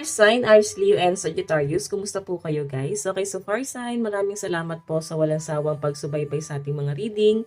Fire sign, Aries, Leo, and Sagittarius. Kumusta po kayo guys? Okay, so fire sign, maraming salamat po sa walang sawang pagsubaybay sa ating mga reading.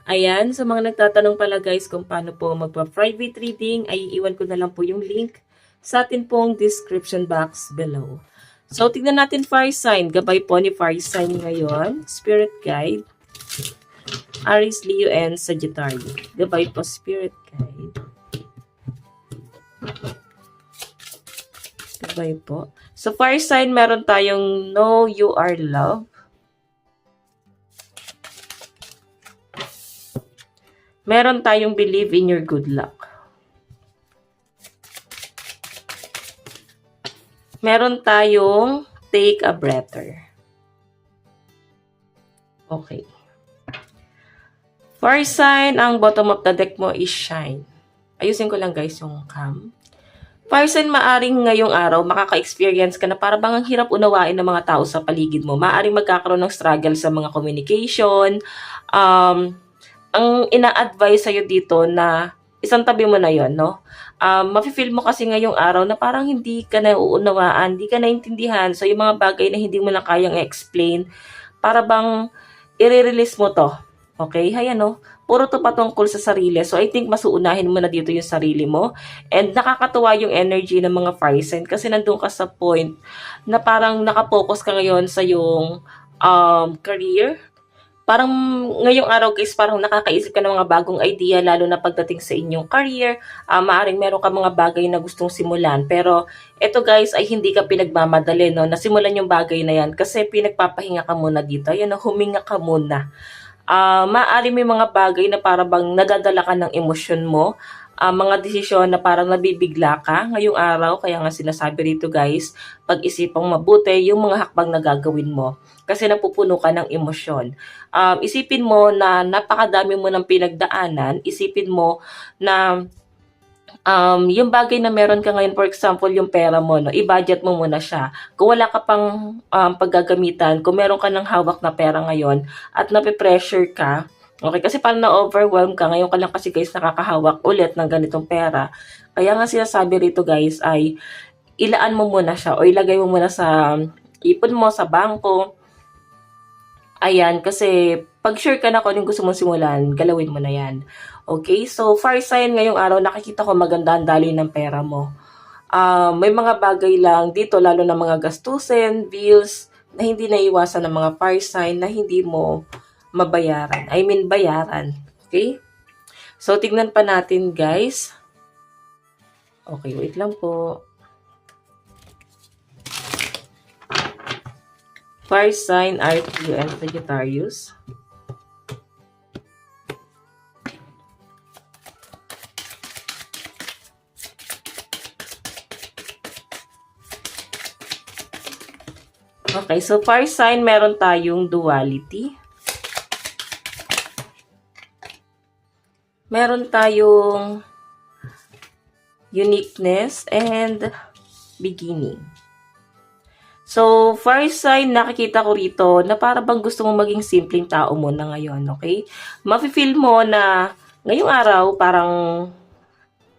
Ayan, sa mga nagtatanong pala guys kung paano po magpa-private reading, ay iwan ko na lang po yung link sa atin pong description box below. So, tignan natin fire sign. Gabay po ni fire sign ngayon. Spirit guide. Aries, Leo, and Sagittarius. Gabay po, spirit guide. Gabay po. So, fire sign, meron tayong know you are loved. Meron tayong believe in your good luck. Meron tayong take a breather. Okay. Fire sign, ang bottom of the deck mo is shine. Ayusin ko lang guys yung cam. Fire sign, maaring ngayong araw makaka-experience ka na para bang ang hirap unawain ng mga tao sa paligid mo. Maaring magkakaroon ng struggle sa mga communication. Ang ina-advise sa'yo dito na isang tabi mo na yon, no? Mafe-feel mo kasi ngayong araw na parang hindi ka na uunawaan, hindi ka naintindihan. So, yung mga bagay na hindi mo na kayang explain, para bang i-release mo to. Okay? Ayan, no? Puro to patungkol sa sarili. So, I think masuunahin mo na dito yung sarili mo. And nakakatuwa yung energy ng mga fire sign kasi nandun ka sa point na parang nakapokus ka ngayon sa yung career. Parang ngayong araw guys, parang nakakaisip ka ng mga bagong idea, lalo na pagdating sa inyong career. Maaring meron ka mga bagay na gustong simulan. Pero ito guys ay hindi ka pinagmamadali, no? Nasimulan yung bagay na yan kasi pinagpapahinga ka muna dito. Yan, huminga ka muna. Maaari may mga bagay na parang bang nadadala ka ng emosyon mo. Mga desisyon na parang nabibigla ka ngayong araw. Kaya nga sinasabi rito guys, pag-isipang mabuti yung mga hakbang na gagawin mo. Kasi napupuno ka ng emosyon. Isipin mo na napakadami mo ng pinagdaanan. Isipin mo na yung bagay na meron ka ngayon, for example, yung pera mo, no, i-budget mo muna siya. Kung wala ka pang paggagamitan, kung meron ka ng hawak na pera ngayon at nape-pressure ka, okay, kasi parang na-overwhelm ka, ngayon ka lang kasi guys nakakahawak ulit ng ganitong pera. Kaya nga sinasabi rito guys ay ilaan mo muna siya o ilagay mo muna sa ipon mo, sa bangko. Ayan, kasi pag sure ka na kung anong gusto mong simulan, galawin mo na yan. Okay, so fire sign ngayong araw, nakikita ko maganda ang daloy ng pera mo. May mga bagay lang dito, lalo na mga gastusin, bills, na hindi naiwasan ng mga fire sign na hindi mo mabayaran. I mean, bayaran. Okay? So, tignan pa natin, guys. Okay, wait lang po. Fire sign, Aries, Leo, and Sagittarius. Okay, so fire sign, meron tayong duality. Meron tayong uniqueness and beginning. So, fire sign, nakikita ko rito na para bang gusto mo maging simpleng tao mo na ngayon, okay? Mafe-feel mo na ngayong araw parang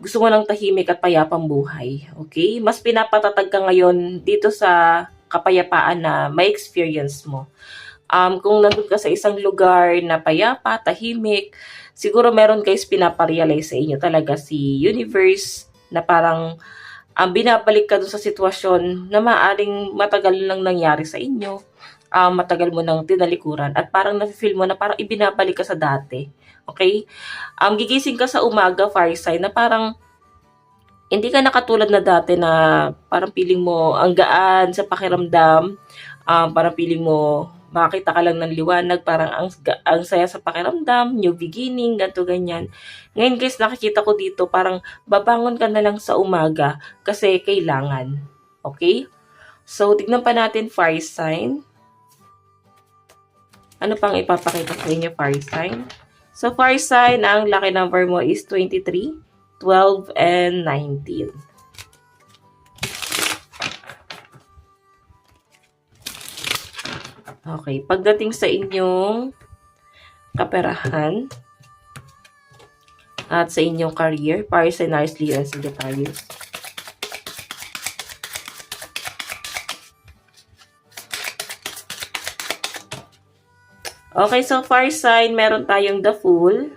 gusto mo ng tahimik at payapang buhay, okay? Mas pinapatatag ka ngayon dito sa kapayapaan na may experience mo. Kung nandun ka sa isang lugar na payapa, tahimik, siguro meron guys pinaparealize sa inyo talaga si universe na parang binabalik ka dun sa sitwasyon na maaaring matagal lang nangyari sa inyo, matagal mo nang tinalikuran at parang nafe-feel mo na parang ibinabalik ka sa dati. Okay? Gigising ka sa umaga, fire sign, na parang hindi ka nakatulad na dati na parang feeling mo ang gaan sa pakiramdam, parang feeling mo makakita ka lang ng liwanag, parang ang saya sa pakiramdam, new beginning, ganito, ganyan. Ngayon guys, nakikita ko dito, parang babangon ka na lang sa umaga kasi kailangan. Okay? So, tignan pa natin fire sign. Ano pang ipapakita sa inyo, fire sign? So, fire sign, ang lucky number mo is 23, 12, and 19. Okay, pagdating sa inyong kaperahan at sa inyong career, fire sign, Aries, Leo, and Sagittarius. Okay, so far sign, meron tayong the Fool.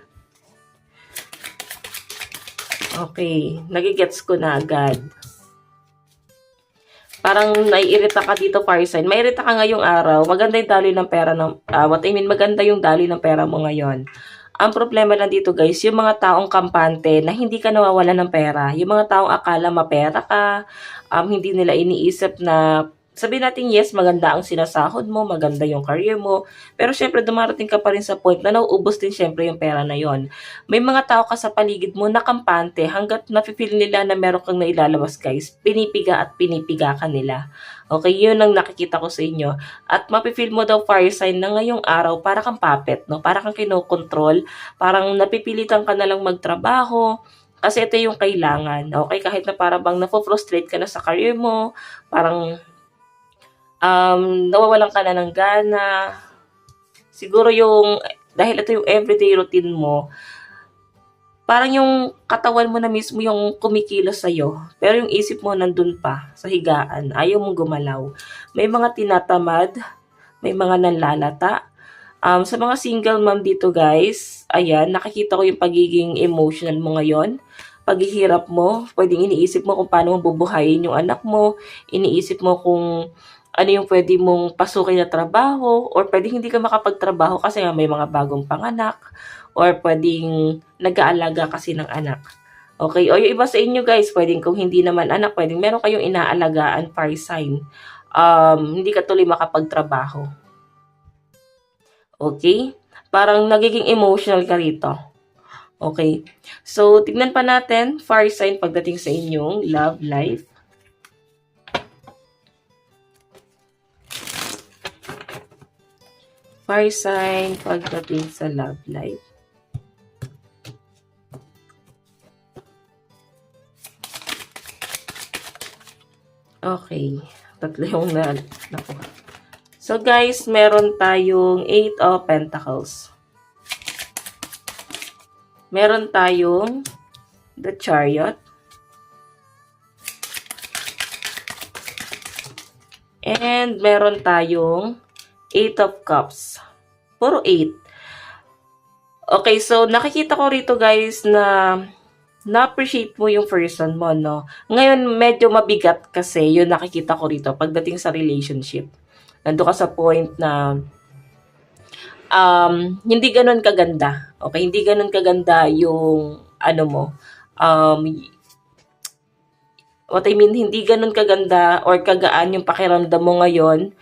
Okay, nagigets ko na agad. Parang naiirita ka dito, fire sign. Mairita ka ngayong araw. Maganda yung daloy ng pera ng, maganda yung daloy ng pera mo ngayon. Ang problema lang dito guys, yung mga taong kampante na hindi ka nawawalan ng pera. Yung mga taong akala mapera ka, hindi nila iniisip na sabihin natin yes, maganda ang sinasahod mo, maganda yung career mo, pero syempre dumarating ka pa rin sa point na nauubos din syempre yung pera na yon. May mga tao ka sa paligid mo na kampante hanggat nafe-feel nila na meron kang nailalabas guys, pinipiga at pinipiga ka nila. Okay, yun ang nakikita ko sa inyo. At mafe-feel mo daw fire sign na ngayong araw para kang puppet, no? Para kang kinokontrol, parang napipilitan ka na lang magtrabaho, kasi ito yung kailangan. Okay, kahit na parang bang napofrustrate ka na sa career mo, parang nawawalan ka na ng gana. Siguro dahil ito yung everyday routine mo, parang yung katawan mo na mismo yung kumikilos sa'yo. Pero yung isip mo nandun pa, sa higaan. Ayaw mong gumalaw. May mga tinatamad, may mga nanlalata. Sa mga single mom dito guys, ayan, nakikita ko yung pagiging emotional mo ngayon. Paghihirap mo, pwedeng iniisip mo kung paano mo bubuhayin yung anak mo. Iniisip mo kung ano yung pwede mong pasukin na trabaho, or pwedeng hindi ka makapagtrabaho kasi nga may mga bagong panganak, or pwedeng nag-aalaga kasi ng anak. Okay, o yung iba sa inyo guys, pwedeng kung hindi naman anak, pwedeng meron kayong inaalagaan, fire sign. Hindi ka tuloy makapagtrabaho. Okay? Parang nagiging emotional ka rito. Okay? So, tignan pa natin, fire sign pagdating sa inyong love life. Fire sign pagdating sa love life. Okay. Tatlo yung nakuha. So guys, meron tayong 8 of Pentacles. Meron tayong the Chariot. And meron tayong 8 of Cups. Puro 8. Okay, so nakikita ko rito guys na na-appreciate mo yung person mo, no? Ngayon, medyo mabigat kasi yun nakikita ko rito pagdating sa relationship. Nando ka sa point na hindi ganun kaganda. Okay, hindi ganun kaganda yung ano mo. What I mean, hindi ganun kaganda or kagaan yung pakiramdam mo ngayon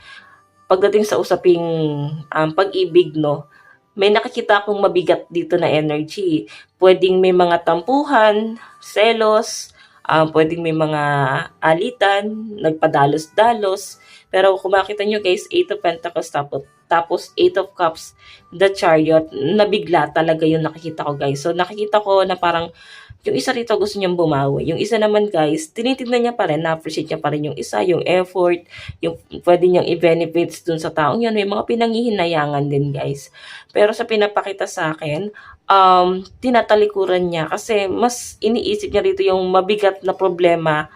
pagdating sa usaping pag-ibig, no, may nakikita akong mabigat dito na energy. Pwedeng may mga tampuhan, selos, pwedeng may mga alitan, nagpadalos-dalos. Pero kung makita nyo guys, 8 of Pentacles tapos 8 of Cups, the Chariot, nabigla talaga yung nakikita ko guys. So nakikita ko na parang yung isa rito gusto niyang bumawi. Yung isa naman guys, tinitignan niya pa rin, na-appreciate niya pa rin yung isa, yung effort, yung pwede niyang i-benefits dun sa taong yun. May mga pinangihinayangan din guys. Pero sa pinapakita sa akin, tinatalikuran niya kasi mas iniisip niya rito yung mabigat na problema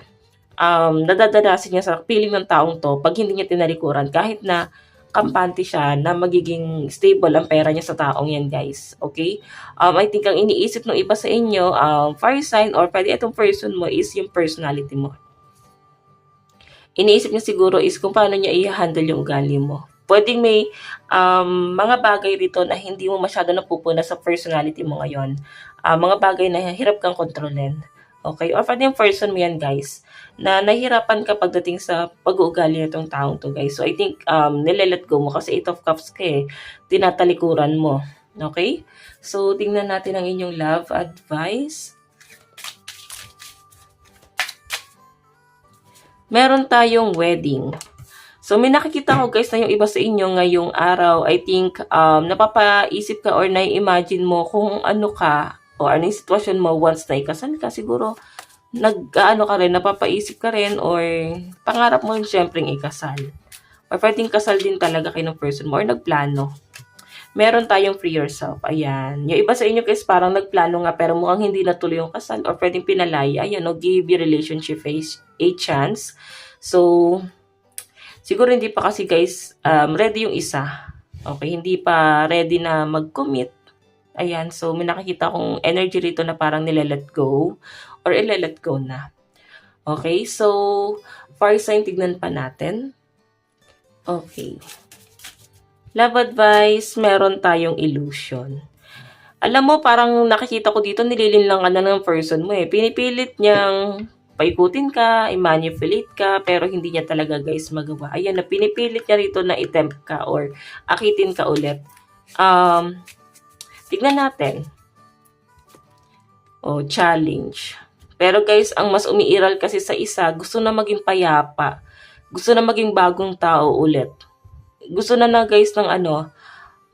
nadadanasin niya sa piling ng taong to pag hindi niya tinalikuran kahit na kampante siya na magiging stable ang pera niya sa taong yan, guys. Okay? I think ang iniisip ng iba sa inyo, fire sign or pwede itong person mo is yung personality mo. Iniisip niya siguro is kung paano niya i-handle yung ugali mo. Pwedeng may mga bagay rito na hindi mo masyado napupuna sa personality mo ngayon. Mga bagay na hirap kang kontrolin. Okay? Or pwede yung person mo yan, guys, na nahihirapan ka pagdating sa pag-uugali nitong taong to, guys. So, I think, nilelet go mo kasi 8 of Cups ka eh. Tinatalikuran mo. Okay? So, tingnan natin ang inyong love advice. Meron tayong wedding. So, may nakikita ko, guys, na yung iba sa inyo ngayong araw, I think, napapaisip ka or na-imagine mo kung ano ka, o ano yung sitwasyon mo once na ikasal ka, siguro, nag-ano ka rin, napapaisip ka rin, or pangarap mo rin syempre ikasal. Or pwedeng kasal din talaga kayo ng person mo, or nagplano. Meron tayong free yourself. Ayan. Yung iba sa inyo guys, parang nagplano nga, pero mukhang hindi natuloy yung kasal, or pwedeng pinalaya. Ayan, no, give your relationship a chance. So, siguro hindi pa kasi guys, ready yung isa. Okay, hindi pa ready na mag-commit. Ayan, so may nakikita akong energy rito na parang nile-let go or ile-let go na. Okay, so fire sign, tignan pa natin. Okay. Love advice, meron tayong illusion. Alam mo, parang nakikita ko dito, nililinlang ka na ng person mo eh. Pinipilit niyang paikutin ka, i-manipulate ka, pero hindi niya talaga guys magawa. Ayan na, pinipilit niya rito na i-tempt ka or akitin ka ulit. Tignan natin. O, challenge. Pero guys, ang mas umiiral kasi sa isa, gusto na maging payapa. Gusto na maging bagong tao ulit. Gusto na guys ng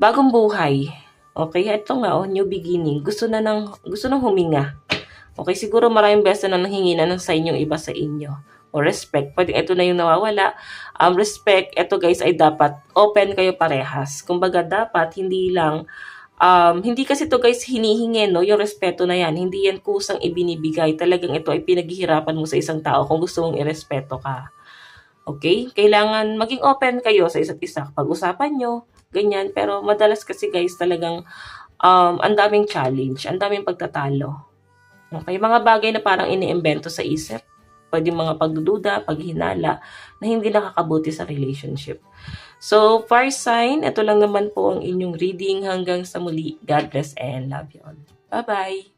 bagong buhay. Okay, ito nga new beginning. Gusto nang huminga. Okay, siguro maraming beses na nanghingi na ng sign yung iba sa inyo. O respect. Pwede ito na yung nawawala. Respect, ito guys ay dapat open kayo parehas. Kumbaga dapat hindi lang hindi kasi to guys hinihingi, no? Yung respeto na yan. Hindi yan kusang ibinibigay. Talagang ito ay pinaghihirapan mo sa isang tao kung gusto mong irespeto ka. Okay? Kailangan maging open kayo sa isa't isa. Pag-usapan nyo, ganyan. Pero madalas kasi guys talagang ang daming challenge, ang daming pagtatalo. Okay? Mga bagay na parang iniimbento sa isip. Pwede mga pagdududa, paghinala, na hindi nakakabuti sa relationship. So, fire sign, ito lang naman po ang inyong reading. Hanggang sa muli. God bless and love you all. Bye-bye!